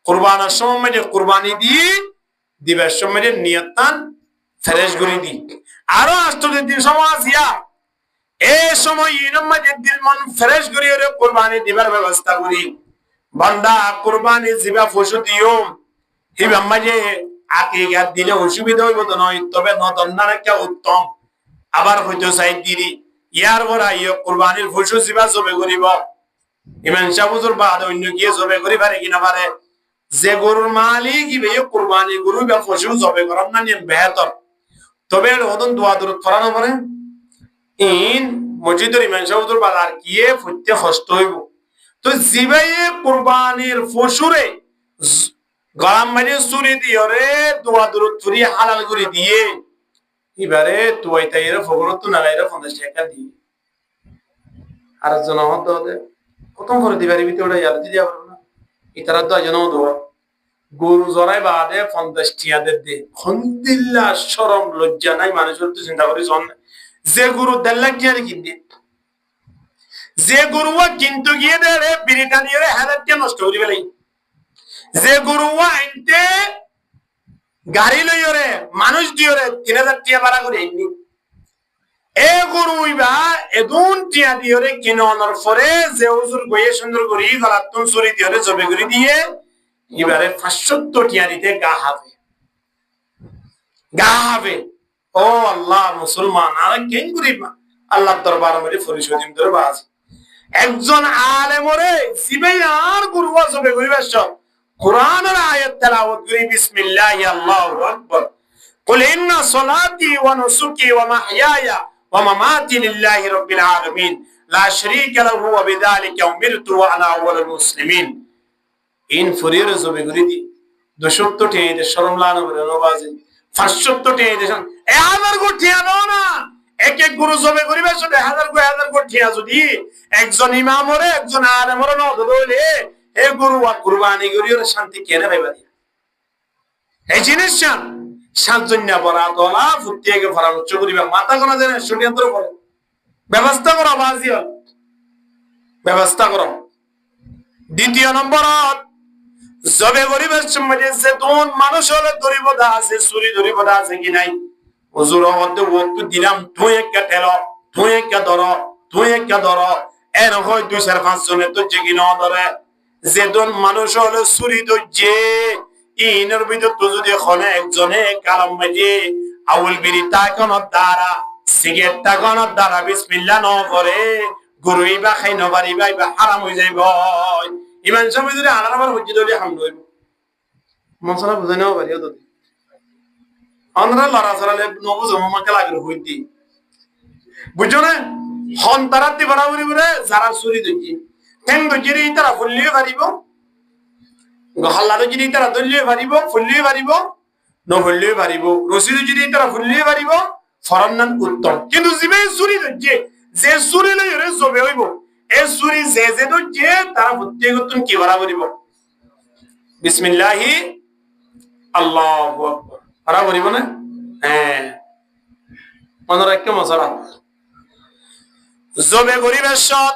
কুরবানের সময় কুরবানি দি দিবের সময় নিয়তান ফ্রেশ করে দি আরো 8 দিন সময় আসিয়া এই সময় ইনমাজে দিল মন ফ্রেশ করে কুরবানি দিবার ব্যবস্থা করি বান্দা কুরবানি জিবা পশু দিও হিবা মাঝে আকিকা দিলে অসুবিধা হইব তো নয় তবে নদন না একটা উত্তম আবার হয়তো সাইড দিদি ইয়ার বড় ইয়ে কুরবানির পশু জিবা জবে করিব ইমান শাহ হুজুর বাদ অন্য গিয়ে জবে করি পারে কিনা পারে যে গরুর মালিক ইবে কুরবানি গরু বা পশু জবে করার না নিয়ে বেহতর তবে ওদন দোয়া দরুদ পড়ানো পরে ইন মসজিদের ইমান শাহ হুজুর বাজার গিয়ে ফুটতে কষ্ট হইব তো জিবাই কুরবানির পশুরে গলাম মাঝে চুরি দিয়ে রে দোয়া দরুদ ফুরি হালাল করে দিয়ে এবারে তুই তাই ফগর তো না গাইরা 50 টাকা দিয়ে আর জন হতো প্রথম করে দিবারি ভিতরে ওটা ইয়ার দিয়ে পারবো না ইতারা তো আজন দোয়া গরু জরাই বাদে 50 টাকা দে খন্দিল্লা শরম লজ্জা নাই মানুষের তো চিন্তা করি জন যে গরু 1.5 লাখ টাকা কিনবে যে গরুয়া কিন্তু গিয়ে দে রে ব্রিটানিয়া রে 1000 টাকা নষ্ট করে ফেলাই যে গরুয়া আনতে গাড়ি লইরে মানুষ দিয়রে 3000 টাকা ভাড়া করে আইনি এ গরুইবা এদুন টিয়া দিয়রে কিননের পরে যে হুজুর গয়ে সুন্দর করি গলাতুন চুরি দিয়রে জবে করে দিয়ে এবারে 500 টাকা দিতে গা হবে ও আল্লাহ মুসলমান আর কেন গরিব আল্লাহর দরবারে মরে ফরিশদিম দরবার আছে একজন আলেমরে সিবাই আর গরুয়া জবে করিবার সব কুরআনের আয়াত তেলাওয়াত করি বিসমিল্লাহি আল্লাহু আকবার কুল ইন্না সলাতি ওয়া নুসুকি ওয়া মাহইয়ায়া ওয়া মামাতি লিল্লাহি রাব্বিল আলামিন লা শারীকা লাহু ওয়া বিযালিকা উমিরতু ওয়া আনা আউয়ালুল মুসলিমিন ইন ফরির জবে করি দি 270 তে এর শরম লানো বলে নবাজে 570 তে এর এ আমার গঠিয়া না এক এক গুরু জবে করিবে শুধু হাজার গঠিয়া যদি একজন ইমামরে একজন আলেমরে না ধরলে এ গরু কুরবানি করিও শান্তি কেনে পাইবা এই জিনিস সাতজন্য বড় তোলা ফুটিয়ে পরামর্শ করিবা মাথা কোনা দেন ষড়যন্ত্র করে ব্যবস্থা করো বাজিও ব্যবস্থা করো দ্বিতীয় নম্বর জবে গরিবের সময় যে কোন মানুষ হলে দরিবদা আছে চুরি দরিবদা আছে কি নাই হুজুর হতে ওয়াক্ত দিলাম তুই একটা ঠেলো তুই একটা ধরো এর হয় 2-5 জনের তো জেগি না ধরে যে দন মানুষ হলে চুরি দজ্জে ইনের ভিতর তো যদি খনে একজনে কালাম মাঝে আউল বিড়ি তাকানোর দ্বারা সিগারেট তাকানোর দ্বারা বিসমিল্লাহ ন করে গরুই বা খাই নবারিবা বা হারাম হয়ে যাইব ইমান সময় যদি আলাদাবার হজ্জি দলি হামল হইব মশলা বুঝাই নেওয়া পারিও তো আমরা লড়া চড়ালে নবুঝ মামাকে লাগলো হইতি বুঝছো না হন তারা দি বরাবরি বলে যারা চুরি দজ্জি ঠেং দজ্জিরে তারা ফুললিয়ে পারিব গহল্লা দজ্জিরে তারা দলিয়ে পারিব ফুললিয়ে পারিব নফুললিয়ে পারিব রশি দজ্জিরে তারা ফুললিয়ে পারিব ফরন্নান উত্তম কিন্তু জিবে চুরি দজ্জি যে চুরি লইরে জবে হইব এ চুরি যে দজ্জি তারা প্রত্যেকতন কি বরাবরিব বিসমিল্লাহি আল্লাহু আকবার বরাবরিব না হ্যাঁ মনে রাখতে মশলা জবে গরিবের সৎ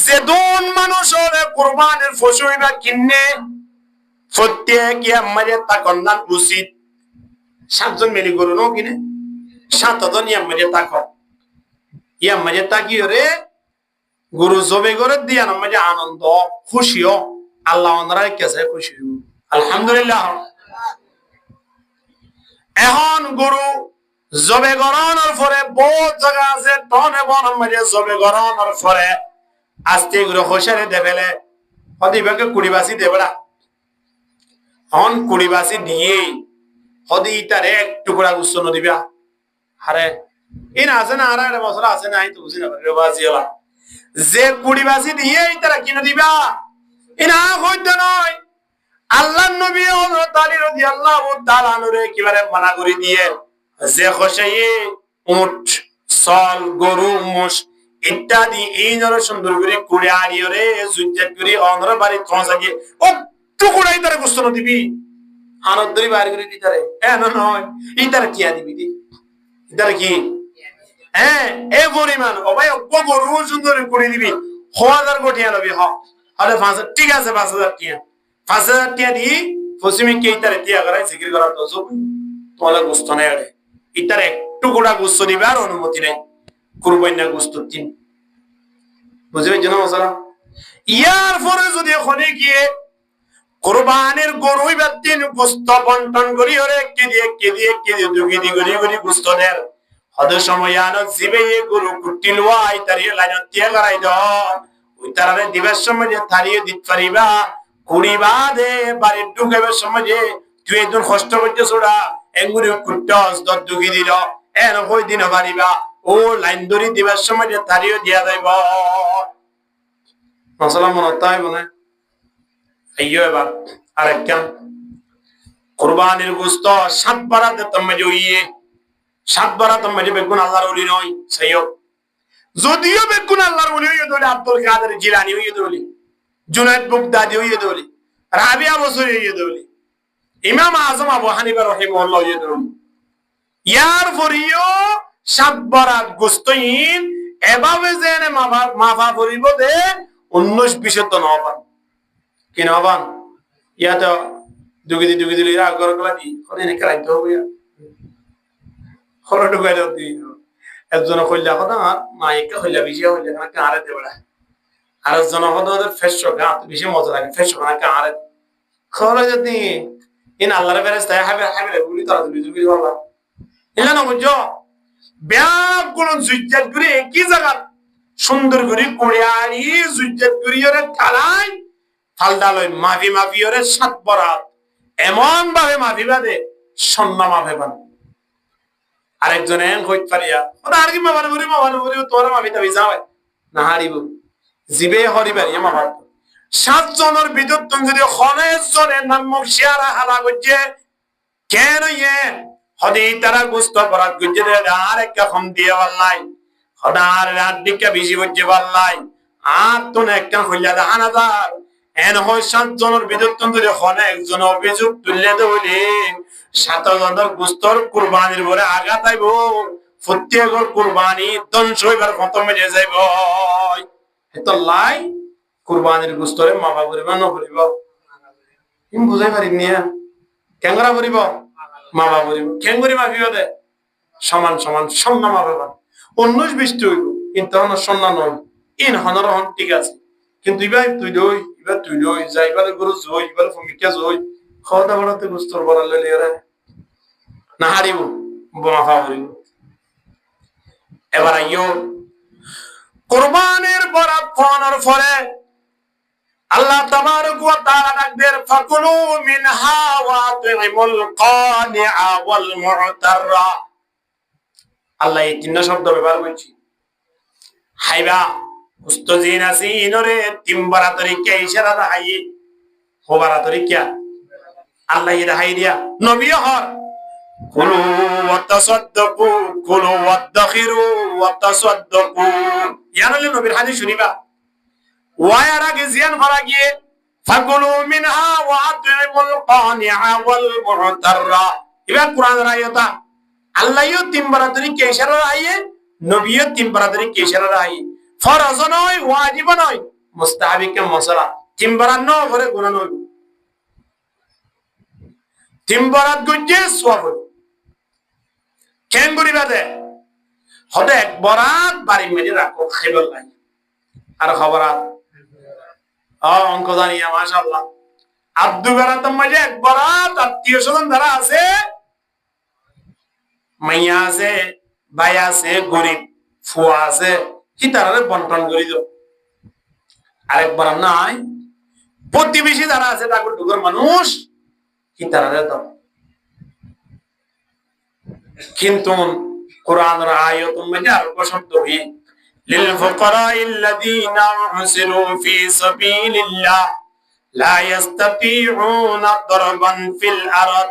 যে দুন মানুষ হলে কুরবানের পশু বা কিনে প্রত্যেক ইয়ামারে তাকন্দান উচিত 7 জন মিলি গরু নো কিনে 7 জন ইয়ামারে তাক ইয়ামারে তাকিও রে গরু জবে করে দিয়া নামাজে আনন্দ খুশিও আল্লাহ ওনারা কেসে খুশি আলহামদুলিল্লাহ এখন গরু জবে গরানোর পরে বহুত জায়গা আছে টনে বন মাঝে জবে গরানোর পরে আস্তে গুলো হোসারে দেবেলে হদিবাকে কুড়িবাসি দেবড়া এখন কুড়িবাসি দিয়ে হদি তারে এক টুকরা গুচ্ছ দিবা আরে ইন আছে না আর একটা মশলা আছে না তো বুঝি না বাজি হলা যে কুড়িবাসি দিয়ে তারা কিনে দিবা ইনা হইতে নয় আল্লাহ নবী হযরত আলী রাদিয়াল্লাহু তাআলা আনহুরে কিভাবে মানা করে দিয়ে যে খোশায়ে উট সল গরু মোষ ইত্যাদি এই ধরনের সুন্দর করে কুড়ে আড়িয়ে জুজ্জাত করে অন্ধ্র বাড়ি পৌঁছাগে ও টুকুরাই তারা গোস্ত দিবি আনন্দ ধরে বাইরে করে দিতারে হ্যাঁ নয় এই তারা কি দিবি দি তারা কি হ্যাঁ এ পরিমাণ ও ভাই গরু সুন্দর করে দিবি 1000 কোটি আনবি হ আরে 5000 ঠিক আছে 5000 টাকা 5000 টাকা দি পশ্চিমে কে তারে টিয়া করাই জিকির করা তো সব তোলা গোস্ত নাই আরে ইতারে একটু গোড়া গোস্ত দিবে আর অনুমতি নাই কুরবানি গোস্ত দিন বুঝবে জানো মশলা ইয়ার পরে যদি ওখানে গিয়ে কুরবানির গরুই বাতিন গোস্ত বন্টন করি ওরে কে দিয়ে দুগি দি গরি গরি গোস্ত দেন হদে সময়ানো জিবে গুরু কুটিলওয়াই তারিয়ে লাইন তিয়া করাই দ ওই তারারে দিবের সময় যে তারিয়ে দিত পারিবা কুড়ি বাদে বাড়ি ঢুকেবে সময় যে তুই একজন কষ্ট করতে ছোড়া এঙ্গুরি কুটস দর ঢুকি দিল এন কই দিন পারিবা ও লাইন ধরি দিবের সময় যে তারিয়ে দিয়া যাইব মশলা মনে তাই বলে আইয়ো এবার আরেকটা কুরবানির গোশত 7 বারাতে তুমি জইয়ে 7 বারাত তুমি বেগুন আল্লাহর ওলি নয় সৈয়দ যদিও বেগুন আল্লাহর ওলি হইয়ে দলে আব্দুল কাদের জিলানী হইয়ে দলে জুনায়েদ বুগদাদি হইয়ে দলে রাবিয়া বসরি হইয়ে দলে ইমাম আজম আবু হানিফা রাহিমাহুল্লাহ হইয়ে দলে ইয়ার ফরিও 7 বারাত গোশতইন এভাবে জেনে মাফা করিব দে 19-20 তো নবান কি নবান ইয়া তো দুগি দিলি রাগ গলা দি করে নে করাই তো হইয়া হরটো গাইলো দি একজন কইলা কথা মাইকা কইলা বেশি হইলা না কারে দেবড়া আর একজন হদে ফেসো গা বেশি মজা লাগে ফেসো না কারে খরা যদি ইন আল্লাহর ফেরেশতা হাবিবে বলি তারা দুবি বলা ইলা না বুঝছো ব্যাগ কোন জুজ্জাত করে কি জায়গা সুন্দর করে কোড়িয়াড়ি জুজ্জাত করিয়রে ঠালাই ফালদালই মাফি ওরে 7 বরাত এমন ভাবে মাফি বাদে সন্না মাফে বান আরেকজন এন কইত পারিয়া ওটা আর কি মাফানো করি তোর মাফি তাবি যাও না হারিব জিবে হরিবার ইয়া মাফা 7 জনের ভিতর তুমি যদি খনেজ জনের নাম মুশিয়ারা হালা গজে কেন ইয়ে হদি তারা গুস্ত বরাত গজে আর একটা কম দিয়ে আল্লাহ খদার রাত দিকে বেশি গজে আল্লাহ আর তো একটা হইলা হানাদার এন হয় 7 জনের ভিতর তুমি যদি খনে একজন অভিযোগ তুললে দইলে 7 জনের গুস্তর কুরবানির পরে আঘাত আইব প্রত্যেকর কুরবানি ধ্বংস হইবার খতম হয়ে যাইব এত লাই কুরবানির গুস্তরে মাফা করিবা না করিব ইম বুঝাই পারি নিয়া কেঙ্গরা করিব মাফা করিব কেঙ্গরি মাফি দে সমান সন্না মাফা 19-20 হইব কিন্তু সন্না নয় ইন হনর হন ঠিক আছে কিন্তু ইবাই তুই দই যাইবারে গরু জই ইবার ফমিকা জই খাওয়া বড়তে গুস্তর বড় লইলে রে না হারিব মাফা করিব এবার আইয়ো কুরবানির বরাত ফোনের পরে আল্লাহ তাবারক ওয়া তাআলা ডাকদের ফাকুলু মিনহা ওয়া তুইমুল কানিআ ওয়াল মু'তাররা আল্লাহ এই তিন শব্দ ব্যবহার করছি হাইবা মুস্তাজিন আসি ইনরে তিনবারা তরিকা ইশারা হাই হোবারা তরিকা আল্লাহ ইরা হাই দিয়া নবী হর কুলু ওয়া তাসাদ্দাকু কুলু ওয়াদাখিরু ওয়া তাসাদ্দাকু ইয়ানালে নবীর হাদিস শুনিবা ওয়ার আগে জিয়ান ভরা গিয়ে ফাকুলু মিনহা ওয়া আতইমুল কানিআ ওয়াল মু'তাররা এবার কুরআনের আয়াত আল্লাহও তিনবারা তরিকা ইশারা আইয়ে নবীও তিনবারা তরিকা ইশারা আইয়ে ফরজ নয় ওয়াজিব নয় মুস্তাহাবিকে মসলা তিনবারা ন করে গুনাহ নয় তিনবারাত গজে সওয়াব কেন করিবা দে হদে এক বরাত বাড়ি মেরে রাখো খাইবার লাগে আর খবরাত অঙ্ক জানিয়া মাশাআল্লাহ আব্দু বারাতের মাঝে এক বরাত আত্মীয় স্বজন যারা আছে মাইয়া আছে ভাই আছে গরিব ফুয়া আছে কি তারা বন্টন করি দাও আরেকবার নাই প্রতিবেশী যারা আছে তাকে ডুগর মানুষ কি তারা দাও কিন্তু কোরআনের আয়াতের মধ্যে আরো শব্দ হই للفقراء الذين احصروا في سبيل الله لا يستطيعون ضربا في الارض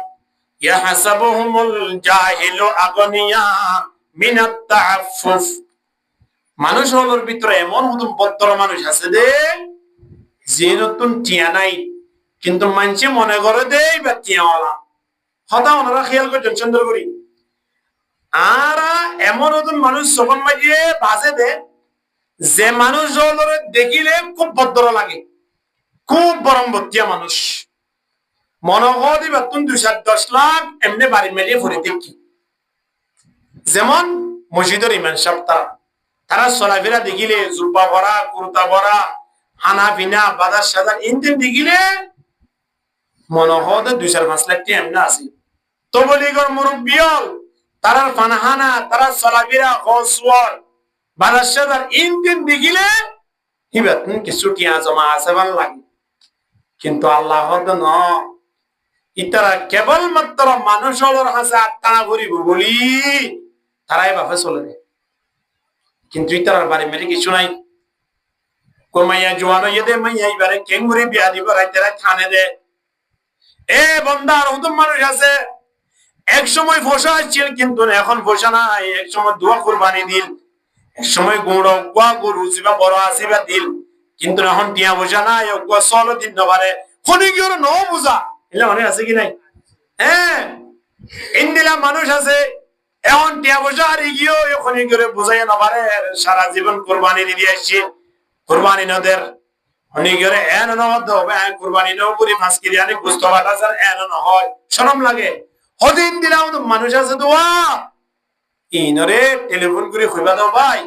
يحسبهم الجاهل اغنياء من التعفف মানুষ হলোর ভিতরে এমন মতন বদ্ধ মানুষ আছে দে যে নতুন টিয়া নাই কিন্তু মানুষে মনে করে দেই বা টিয়াওয়ালা হতা ওনারা খেয়াল করছেন সুন্দর করি আর এমন নতুন মানুষ সবন মাঝিয়ে বাজে দে যে মানুষ হলোর দেখিলে খুব ভদ্র লাগে খুব বরমবতিয়া মানুষ মনে হয় দিবা তুমি 2-10 লাখ এমনি বাড়ি মেলিয়ে ফুরে দেখি যেমন মসজিদের ইমাম সাহেব তারা চলাফেরা দেখিলে জুব্বা ভরা কুর্তা ভরা হানা পিনা বাজার সাজার ইনতেন দেখিলে মনে হয় 2-4-5 লাখ এমনি আছে তো বলি গর মুরব্বী হল তারা ফানহানা তারা সলাবিরা খসওয়ার বারাসাদার ইনদিন দিগিলে হিবাত কিছু টিয়া জমা আছে ভাল লাগে কিন্তু আল্লাহ ন ইতারা কেবলমাত্র মানুষের হাসে আত্মা করিব বলি তারাই বাপে চলে যায় কিন্তু ইতারার বাড়ি মেরে কিছু নাই কোমাইয়া জোয়ানো ইয়ে দে মাইয়া এবারে কেঙ্গুরি বিয়া দিব রাইতে রাত থানে দে এ বন্দার হুদুম মানুষ আছে এক সময় ফসা ছিল কিন্তু এখন ফসা নাই এক সময় দোয়া কুরবানি দিল এক সময় গুড় গুয়া গরু জিবা বড় আসিবা দিল কিন্তু এখন টিয়া বোঝা নাই গুয়া চলো দিন নবারে খনি কি ন বোঝা এলে মানে আছে কি নাই হ্যাঁ ইন্দিলা মানুষ আছে এখন টিয়া বোঝা আর গিয়েও খনি করে বোঝাই নবারে সারা জীবন কুরবানি দিয়ে আসছে কুরবানি নদের খনি করে এন নহদ হবে কুরবানি নও করি ফাঁসকি দিয়ে আনি গুস্ত বাটা স্যার এন নহয় শরম লাগে হদিন দিলাম মানুষ আছে দোয়া ইনরে টেলিফোন করে কইবা দাও ভাই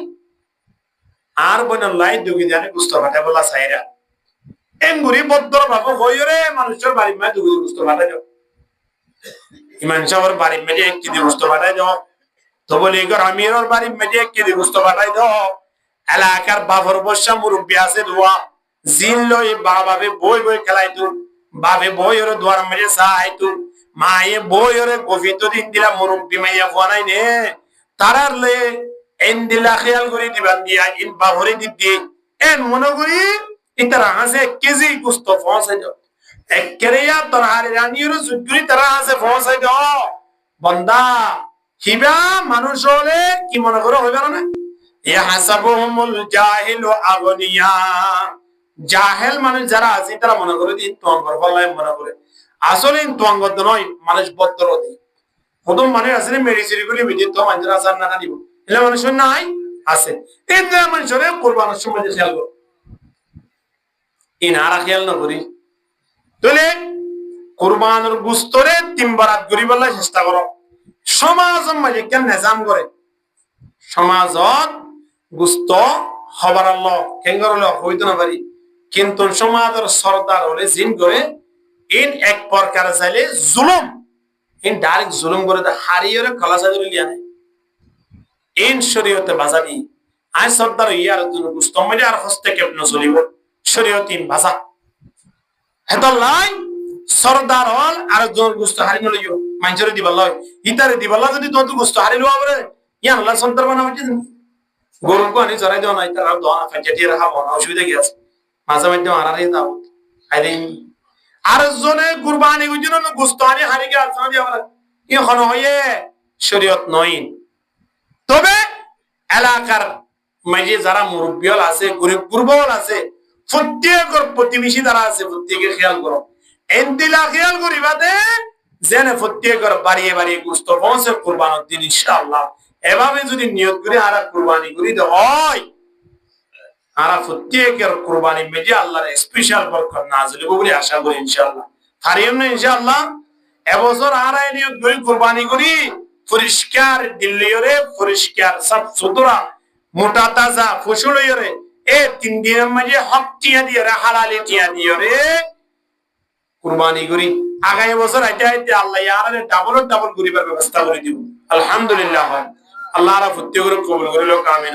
আর বন লাই দুগি জানে গুস্ত বাটা বলা সাইরা এঙ্গুরি বদ্দর বাবু হইরে মানুষের বাড়ি মে দুগি গুস্ত বাটা দাও ইমান সাহেবের বাড়ি মে এক কেজি গুস্ত বাটাই দাও তো বলি গর আমিরর বাড়ি মে এক কেজি গুস্ত বাটাই দাও এলাকার বাবর বর্ষা মুরব্বি আছে দোয়া জিন লই বাবাবে বই বই খেলাইতু বাবে বই ওর দুয়ার মেরে সাইতু মায়ে বই ওরে গফিত দিন দিলা মুরব্বি মাইয়া ফোনাই নে তারার লে এন্দিলা খেয়াল করে দিবান দিয়া ইন বাহরে দিদি এন মনে করি ইতারা হাসে কেজি গুস্ত ফসাই দাও এককেরিয়া তোর হারে রানির সুগুরি তারা হাসে ফসাই দাও বন্দা হিবা মানুষ হলে কি মনে করো হইবে না ইয়াহসাবুহুমুল জাহিলু আগনিয়া জাহেল মানুষ যারা আছে তারা মনে করে দিন তোঙ্গর ফলাই মনে করে আসলে তোঙ্গর নয় মানুষ বদ্দর দি প্রথম মানুষ আছে মেডিসিন গুলি বিধি তো মানুষের আসার না দিব এলে মানুষের নাই আছে এই যে মানুষের কুরবানের সময় খেয়াল করো ইনারা খেয়াল না করি তাহলে কুরবানের গুস্তরে তিনবারাত গরিবাল্লাহ চেষ্টা করো সমাজ মাঝে কেন নিজাম করে সমাজত গুস্ত হবার আল্লাহ কেঙ্গর হলে হইতো না পারি কিন্তু সমাজের সর্দার হলে জিন করে ইন এক প্রকার চাইলে জুলুম ইন ডাইরেক্ট জুলুম করে হারিয়ে কলা সাজরে লিয়া নেয় ইন শরীয়তে বাজাবি আয় সর্দার ইয়ার জন্য গুস্ত মানে আর হস্তে কেপ নচলিব শরীয়ত ইন ভাষা হেতলাই সর্দার হল আর জন গুস্ত হারি নলিও মানুষের দিবাল্লাহ ইতারে দিবাল্লাহ যদি তোর গুস্ত হারি লওয়া বলে ইয়ান আল্লাহ সন্তান বানা হচ্ছে গরুকে আনি জড়াই দেওয়া নাই তারা দোয়া ফাঁকিয়ে রাখা মনে অসুবিধা কি আছে মাঝে মধ্যে মারারে দাও আইদিন আর জনে কুরবানি গুজুন গুস্ত আনি হারিকে আলোচনা দিয়া বলে এখন হয়ে শরীয়ত নয় তবে এলাকার মাঝে যারা মুরব্বিয়ল আছে গরিব গুরবল আছে প্রত্যেকের প্রতিবেশী যারা আছে প্রত্যেকের খেয়াল করো এন্দিলা খেয়াল করিবাতে জেনে প্রত্যেকের বাড়িয়ে বাড়িয়ে গুস্ত পৌঁছে কুরবানের দিন ইনশাআল্লাহ এভাবে যদি নিয়ত করে আর কুরবানি করি তো হয় আর প্রত্যেকের কুরবানি মেজে আল্লাহর স্পেশাল বরকত নাযিল হবে বলে আশা করি ইনশাআল্লাহ হারিম না ইনশাআল্লাহ এবছর আর নিয়ত করে কুরবানি করি পরিষ্কার দিল্লিরে পরিষ্কার সব সুতরা মোটা তাজা ফসলরে এই 3 দিনের মাঝে হক টিয়া দিয়ে রে হালালি টিয়া দিয়ে রে কুরবানি করি আগামী বছর আইতে আইতে আল্লাহ ইয়ার ডাবল করিবার ব্যবস্থা করে দিব আলহামদুলিল্লাহ আল্লাহ রা প্রত্যেকের কবুল করিল আমিন।